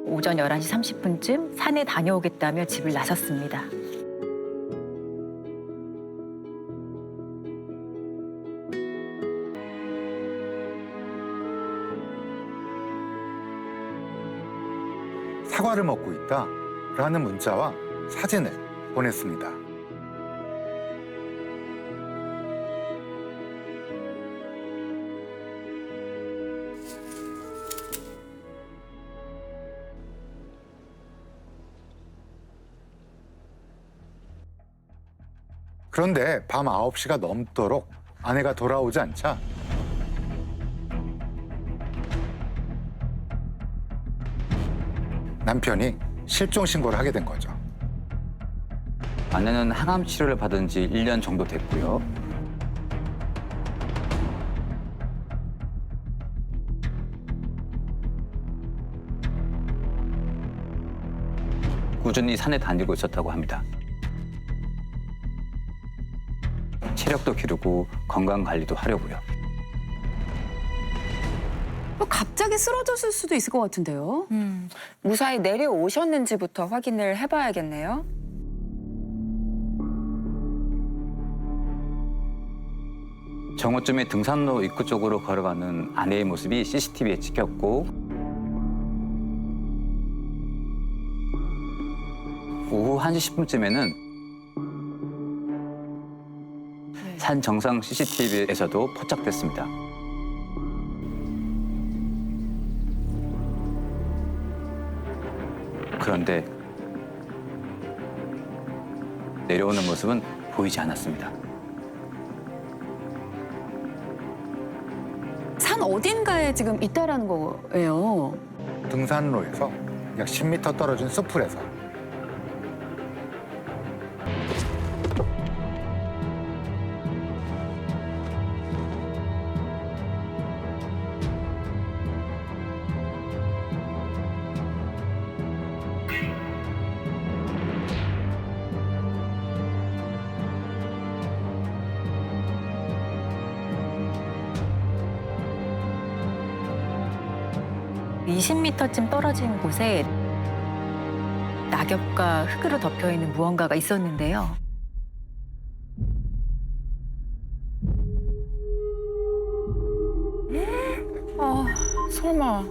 오전 11시 30분쯤 산에 다녀오겠다며 집을 나섰습니다. 사과를 먹고 있다 라는 문자와 사진을 보냈습니다. 그런데 밤 9시가 넘도록 아내가 돌아오지 않자 남편이 실종 신고를 하게 된 거죠. 아내는 항암 치료를 받은 지 1년 정도 됐고요. 꾸준히 산에 다니고 있었다고 합니다. 체력도 기르고 건강 관리도 하려고요. 갑자기 쓰러졌을 수도 있을 것 같은데요. 무사히 내려오셨는지부터 확인을 해봐야겠네요. 정오쯤에 등산로 입구 쪽으로 걸어가는 아내의 모습이 CCTV에 찍혔고 오후 1시 10분쯤에는 산 정상 CCTV에서도 포착됐습니다. 그런데 내려오는 모습은 보이지 않았습니다. 산 어딘가에 지금 있다라는 거예요. 등산로에서 약 10m 떨어진 숲풀에서 (20m쯤) 떨어진 곳에 낙엽과 흙으로 덮여있는 무언가가 있었는데요. 아, 설마.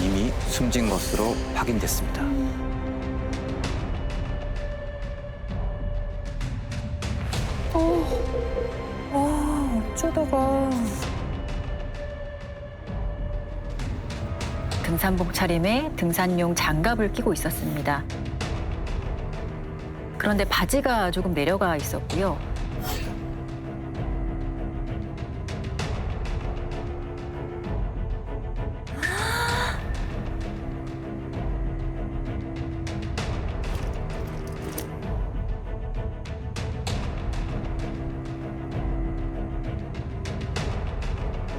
이미 숨진 것으로 확인됐습니다. 어쩌다가. 등산복 차림에 등산용 장갑을 끼고 있었습니다. 그런데 바지가 조금 내려가 있었고요.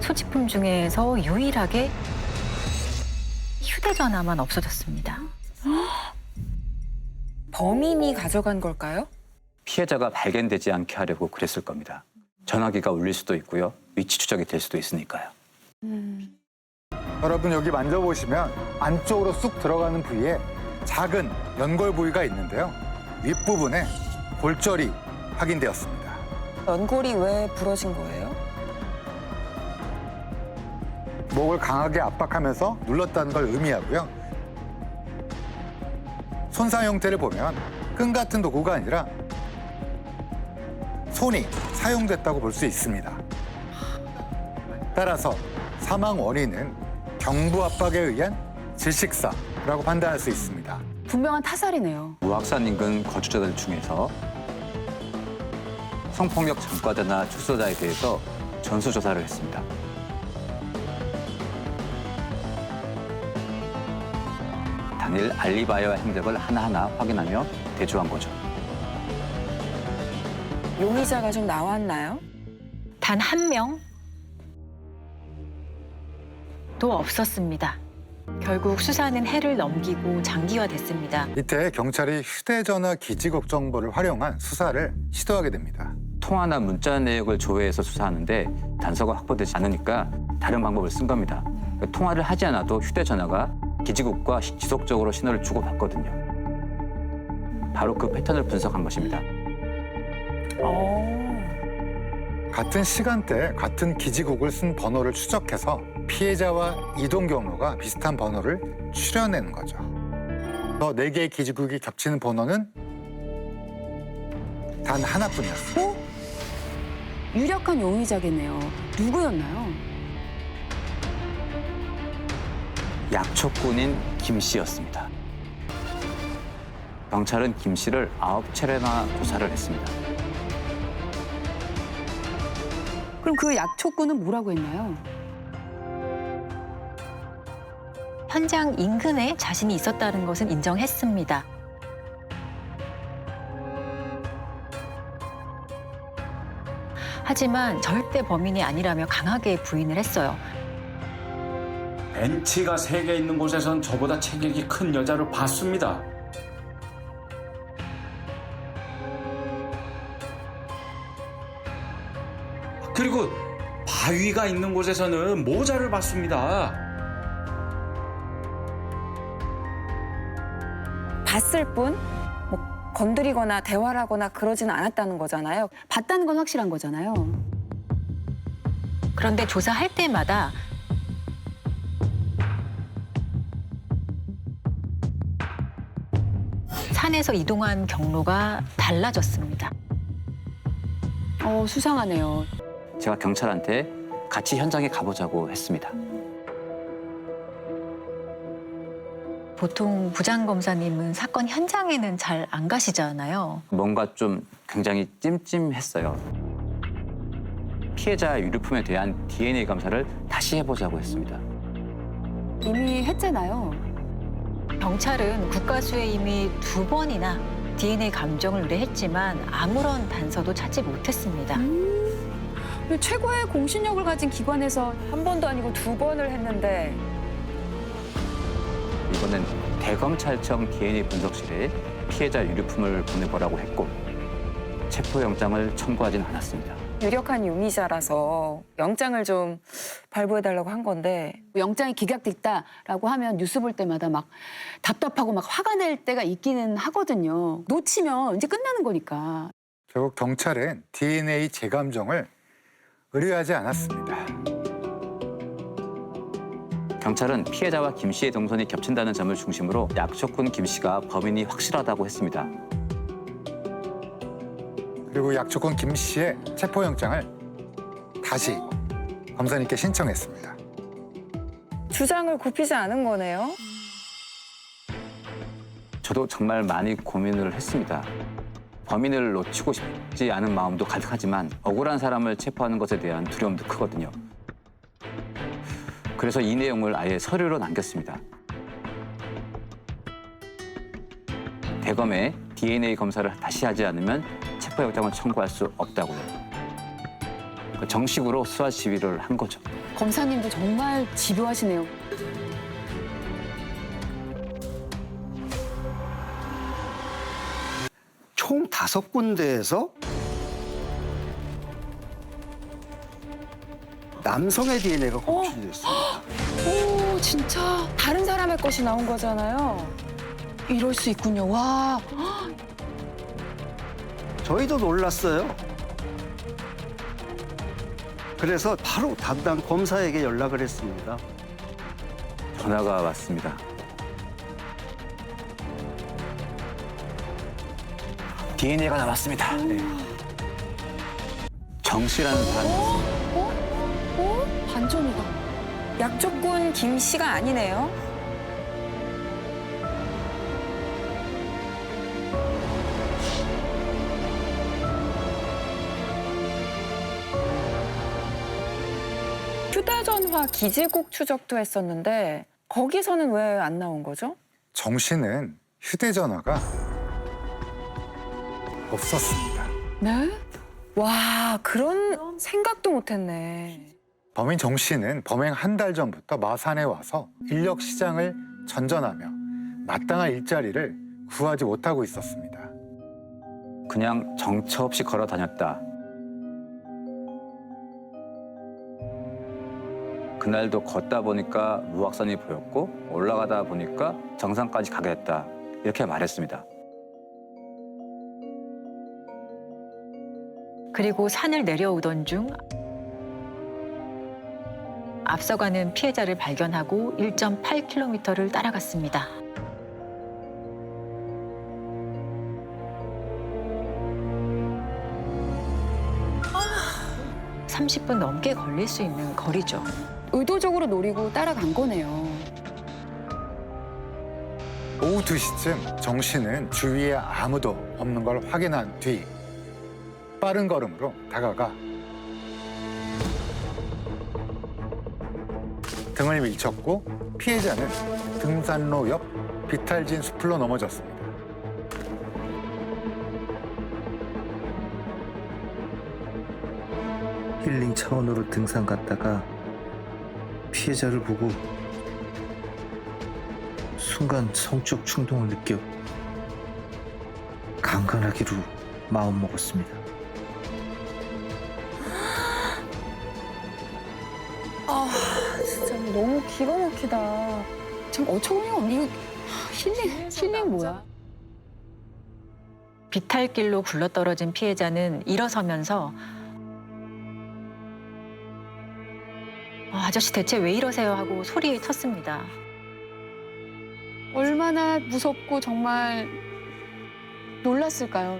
소지품 중에서 유일하게 휴대전화만 없어졌습니다. 범인이 가져간 걸까요? 피해자가 발견되지 않게 하려고 그랬을 겁니다. 전화기가 울릴 수도 있고요. 위치 추적이 될 수도 있으니까요. 여러분 여기 만져보시면 안쪽으로 쑥 들어가는 부위에 작은 연골 부위가 있는데요. 윗부분에 골절이 확인되었습니다. 연골이 왜 부러진 거예요? 목을 강하게 압박하면서 눌렀다는 걸 의미하고요. 손상 형태를 보면 끈 같은 도구가 아니라 손이 사용됐다고 볼 수 있습니다. 따라서 사망 원인은 경부 압박에 의한 질식사라고 판단할 수 있습니다. 분명한 타살이네요. 무악산 인근 거주자들 중에서 성폭력 전과자나 축소자에 대해서 전수조사를 했습니다. 당일 알리바이와 행적을 하나하나 확인하며 대조한 거죠. 용의자가 좀 나왔나요? 단 한 명 전화도 없었습니다. 결국 수사는 해를 넘기고 장기화됐습니다. 이때 경찰이 휴대전화 기지국 정보를 활용한 수사를 시도하게 됩니다. 통화나 문자 내역을 조회해서 수사하는데 단서가 확보되지 않으니까 다른 방법을 쓴 겁니다. 통화를 하지 않아도 휴대전화가 기지국과 지속적으로 신호를 주고받거든요. 바로 그 패턴을 분석한 것입니다. 같은 시간대에 같은 기지국을 쓴 번호를 추적해서 피해자와 이동 경로가 비슷한 번호를 추려내는 거죠. 더 4개의 기지국이 겹치는 번호는 단 하나뿐이었어요. 유력한 용의자겠네요. 누구였나요? 약초꾼인 김 씨였습니다. 경찰은 김 씨를 9차례나 조사를 했습니다. 그럼 그 약초꾼은 뭐라고 했나요? 현장 인근에 자신이 있었다는 것은 인정했습니다. 하지만 절대 범인이 아니라며 강하게 부인을 했어요. 벤치가 3개 있는 곳에선 저보다 체격이 큰 여자를 봤습니다. 그리고 바위가 있는 곳에서는 모자를 봤습니다. 봤을 뿐? 뭐 건드리거나 대화를 하거나 그러진 않았다는 거잖아요. 봤다는 건 확실한 거잖아요. 그런데 조사할 때마다 산에서 이동한 경로가 달라졌습니다. 수상하네요. 제가 경찰한테 같이 현장에 가보자고 했습니다. 보통 부장검사님은 사건 현장에는 잘 안 가시잖아요. 뭔가 좀 굉장히 찜찜했어요. 피해자 유류품에 대한 DNA 검사를 다시 해보자고 했습니다. 이미 했잖아요. 경찰은 국가수에 이미 2번이나 DNA 감정을 의뢰했지만 아무런 단서도 찾지 못했습니다. 최고의 공신력을 가진 기관에서 한 번도 아니고 2번을 했는데 이번엔 대검찰청 DNA 분석실에 피해자 유류품을 보내보라고 했고 체포영장을 청구하진 않았습니다. 유력한 용의자라서 영장을 좀 발부해달라고 한 건데 영장이 기각됐다라고 하면 뉴스 볼 때마다 막 답답하고 막 화가 날 때가 있기는 하거든요. 놓치면 이제 끝나는 거니까. 결국 경찰은 DNA 재감정을 의뢰하지 않았습니다. 경찰은 피해자와 김 씨의 동선이 겹친다는 점을 중심으로 약초꾼 김 씨가 범인이 확실하다고 했습니다. 그리고 약초꾼 김 씨의 체포영장을 다시 검사님께 신청했습니다. 주장을 굽히지 않은 거네요. 저도 정말 많이 고민을 했습니다. 범인을 놓치고 싶지 않은 마음도 가득하지만 억울한 사람을 체포하는 것에 대한 두려움도 크거든요. 그래서 이 내용을 아예 서류로 남겼습니다. 대검에 DNA 검사를 다시 하지 않으면 체포영장을 청구할 수 없다고요. 정식으로 수사 지휘를 한 거죠. 검사님도 정말 집요하시네요. 총 5군데에서 남성의 DNA가 검출이 됐습니다. 오, 진짜 다른 사람의 것이 나온 거잖아요. 이럴 수 있군요. 와. 저희도 놀랐어요. 그래서 바로 담당 검사에게 연락을 했습니다. 전화가 왔습니다. DNA가 나왔습니다. 네. 정 씨라는 사람이었습니다. 반전이다. 약초꾼 김 씨가 아니네요. 휴대전화 기지국 추적도 했었는데 거기서는 왜 안 나온 거죠? 정 씨는 휴대전화가 없었습니다. 네? 와, 그런 생각도 못했네. 범인 정 씨는 범행 한 달 전부터 마산에 와서 인력 시장을 전전하며 마땅한 일자리를 구하지 못하고 있었습니다. 그냥 정처 없이 걸어 다녔다. 그날도 걷다 보니까 무악산이 보였고 올라가다 보니까 정상까지 가게 됐다. 이렇게 말했습니다. 그리고 산을 내려오던 중 앞서가는 피해자를 발견하고 1.8km를 따라갔습니다. 아, 30분 넘게 걸릴 수 있는 거리죠. 의도적으로 노리고 따라간 거네요. 오후 2시쯤 정 씨는 주위에 아무도 없는 걸 확인한 뒤 빠른 걸음으로 다가가 등을 밀쳤고 피해자는 등산로 옆 비탈진 숲으로 넘어졌습니다. 힐링 차원으로 등산 갔다가 피해자를 보고 순간 성적 충동을 느껴 강간하기로 마음먹었습니다. 아, 진짜 너무 기가 막히다. 참 어처구니가 없네. 이거 힐링 뭐야? 비탈길로 굴러떨어진 피해자는 일어서면서 아저씨 대체 왜 이러세요 하고 소리 쳤습니다. 얼마나 무섭고 정말 놀랐을까요?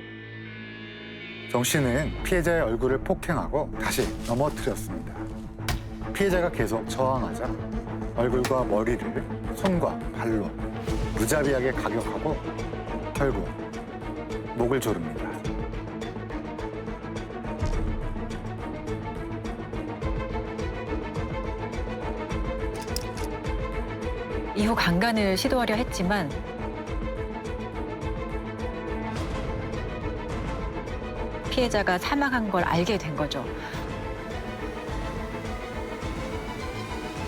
정 씨는 피해자의 얼굴을 폭행하고 다시 넘어뜨렸습니다. 피해자가 계속 저항하자 얼굴과 머리를 손과 발로 무자비하게 가격하고 결국 목을 조릅니다. 이후 강간을 시도하려 했지만 피해자가 사망한 걸 알게 된 거죠.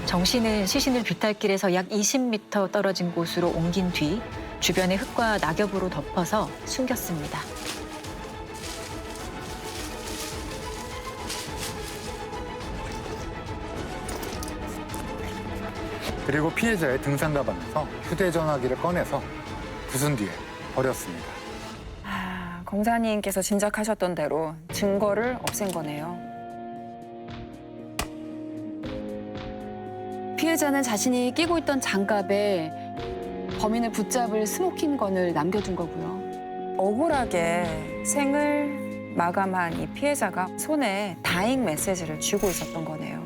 정 씨는 시신을 비탈길에서 약 20m 떨어진 곳으로 옮긴 뒤 주변의 흙과 낙엽으로 덮어서 숨겼습니다. 그리고 피해자의 등산 가방에서 휴대전화기를 꺼내서 부순 뒤에 버렸습니다. 아, 검사님께서 짐작하셨던 대로 증거를 없앤 거네요. 피해자는 자신이 끼고 있던 장갑에 범인을 붙잡을 스모킹건을 남겨둔 거고요. 억울하게 생을 마감한 이 피해자가 손에 다잉 메시지를 쥐고 있었던 거네요.